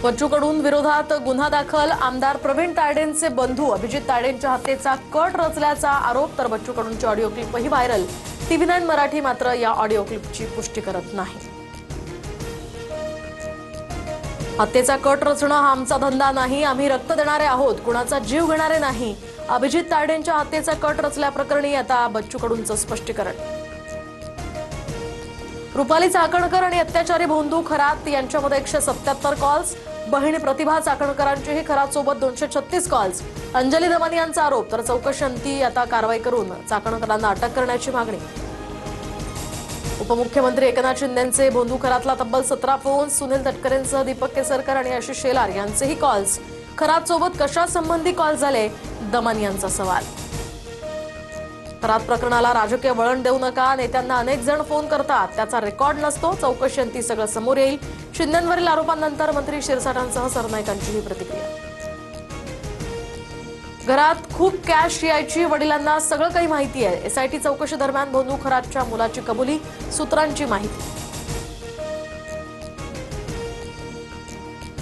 बच्चू कडून विरोधात गुन्हा दाखल। आमदार प्रवीण तायडेंचे बंधू अभिजित तायडेंच्या हत्येचा कट रचल्याचा आरोप। तर बच्चू कडूंची ऑडिओ क्लिपही व्हायरल। TV9 मराठी मात्र या ऑडिओ क्लिपची पुष्टी करत नाही। हत्येचा कट रचणं हा आमचा धंदा नाही, आम्ही रक्त देणारे आहोत, कुणाचा जीव घेणारे नाही। अभिजित तायडेंच्या हत्येचा कट रचल्याप्रकरणी आता बच्चू कडूंचं स्पष्टीकरण। रुपाली चाकणकर आणि अत्याचारी भोंदू खरात यांच्यामध्ये 177 कॉल्स। बहिणी प्रतिभा चाकणकरांचीही खरात सोबत 236 कॉल्स। अंजली दमानी यांचा आरोप। तर चौकशी अंती आता कारवाई करून चाकणकरांना अटक करण्याची मागणी। उपमुख्यमंत्री एकनाथ शिंदेंचे भोंदू खरातला तब्बल 17 फोन। सुनील तटकरेंसह दीपक केसरकर आणि आशिष शेलार यांचेही कॉल्स। खरात सोबत कशा संबंधी कॉल झाले, दमानी यांचा सवाल। खरात प्रकरणाला राजकीय वळण देऊ नका, नेत्यांना अनेक जण फोन करतात, त्याचा रेकॉर्ड नसतो, चौकशी अंती सगळं समोर येईल। शिंदेंवरील आरोपांनंतर मंत्री शिरसाटांसह सरनाईकांचीही प्रतिक्रिया। घरात खूप कॅश यायची, वडिलांना सगळं काही माहिती आहे। SIT चौकशी दरम्यान भोंदू खरातच्या मुलाची कबुली, सूत्रांची माहिती।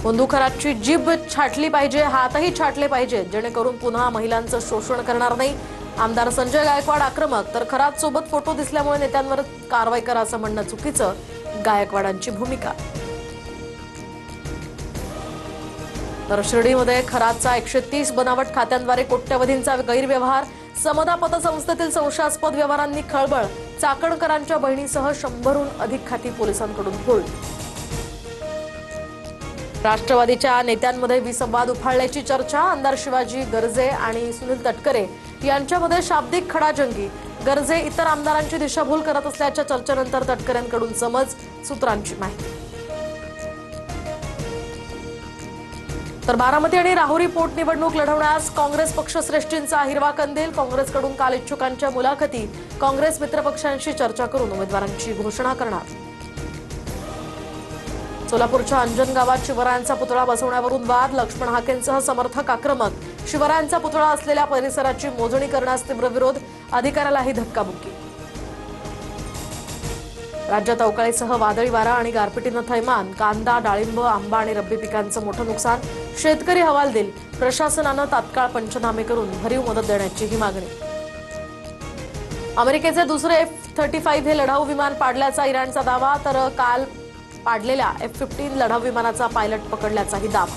भोंदू खरातची जीभ छाटली पाहिजे, हातही छाटले पाहिजेत, जेणेकरून पुन्हा महिलांचं शोषण करणार नाही। आमदार संजय गायकवाड आक्रमक। तर खरात सोबत फोटो दिसल्यामुळे नेत्यांवर कारवाई करा असं म्हणणं चुकीचं, गायकवाडांची भूमिका। तर शिर्डीमध्ये खरातचा 130 बनावट खात्यांद्वारे कोट्यवधींचा गैरव्यवहार। समता पतसंस्थेतील संशयास्पद व्यवहारांनी खळबळ। चाकणकरांच्या बहिणीसह 100हून अधिक खाती पोलिसांकडून होल्ड। राष्ट्रवादीच्या नेत्यांमध्ये विसंवाद उफाळल्याची चर्चा। आमदार शिवाजी गर्जे आणि सुनील तटकरे यांच्यामध्ये शाब्दिक खडाजंगी। गर्जे इतर आमदारांची दिशाभूल करत असल्याच्या चर्चेनंतर तटकरेंकडून समज, सूत्रांची माहिती। तर बारामती आणि राहुरी पोटनिवडणूक लढवण्यास काँग्रेस पक्षश्रेष्ठींचा हिरवा कंदील। काँग्रेसकडून काल इच्छुकांच्या मुलाखती। काँग्रेस मित्रपक्षांशी चर्चा करून उमेदवारांची घोषणा करणार। सोलापूरच्या अंजन गावात शिवरायांचा पुतळा बसवण्यावरून वाद। लक्ष्मण हाकेंसह समर्थक आक्रमक। शिवरायांचा पुतळा असलेल्या परिसराची मोजणी करण्यास तीव्र विरोध। अधिकाऱ्यालाही धक्काबुक्की। राज्यात अवकाळीसह वादळी वारा आणि गारपिटीनं थैमान। कांदा, डाळिंब, आंबा आणि रब्बी पिकांचं मोठं नुकसान। शेतकरी हवालदिल। प्रशासनानं तात्काळ पंचनामे करून भरीव मदत देण्याचीही मागणी। अमेरिकेचे दुसरे F-35 हे लढाऊ विमान पाडल्याचा इराणचा दावा। तर काल पाडलेल्या F-15 लढाऊ विमानाचा पायलट पकडल्याचाही दावा।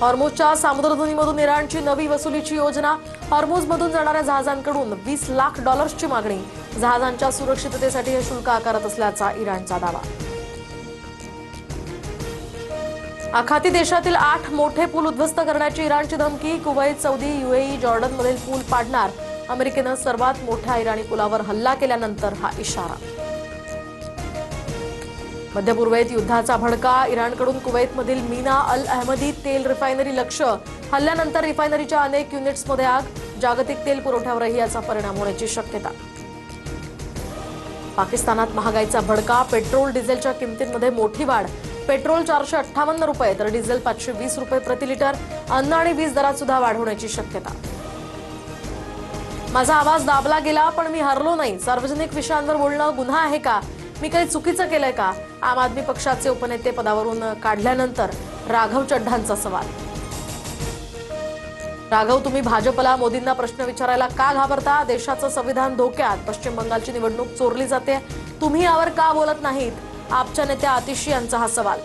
हॉर्मुझच्या सामुद्रधुनीमधून इराणची नवी वसुलीची योजना। हॉर्मुझमधून जाणाऱ्या जहाजांकडून $20 लाख मागणी। जहाजांच्या सुरक्षिततेसाठी हे शुल्क आकारत असल्याचा इराणचा दावा। आखाती देशातील 8 मोठे पूल उद्ध्वस्त करण्याची इराणची धमकी। कुवैत, सौदी, UAE, जॉर्डनमधील पूल पाडणार। अमेरिकेनं सर्वात मोठ्या इराणी पुलावर हल्ला केल्यानंतर हा इशारा। मध्य पूर्वेत युद्धाचा भडका। इराणकडून कुवैतमधील मीना अल अहमदी तेल रिफायनरी लक्ष्य। हल्ल्यानंतर रिफायनरीच्या अनेक युनिट्समध्ये आग। जागतिक तेल पुरवठ्यावरही याचा परिणाम होण्याची शक्यता। पाकिस्तानात महागाईचा भडका। पेट्रोल डिझेलच्या किमतींमध्ये मोठी वाढ। पेट्रोल 458 रुपये तर डिझेल 520 रुपये प्रति लिटर। अन्न आणि वीज दरात सुद्धा वाढ होण्याची शक्यता। माझा आवाज दाबला गेला पण मी हरलो नाही। सार्वजनिक विषयांवर बोलणं गुन्हा आहे का? मी काही चुकीचं केलंय का? आम आदमी पक्षाचे उपनेते पदावरून काढल्यानंतर राघव चड्ढांचा सवाल। राघव, तुम्ही भाजपला, मोदींना प्रश्न विचारायला का घाबरता? देशाचं संविधान धोक्यात। पश्चिम बंगालची निवडणूक चोरली जाते, तुम्ही यावर का बोलत नाहीत? आपच्या नेत्या आतिशी यांचा हा सवाल।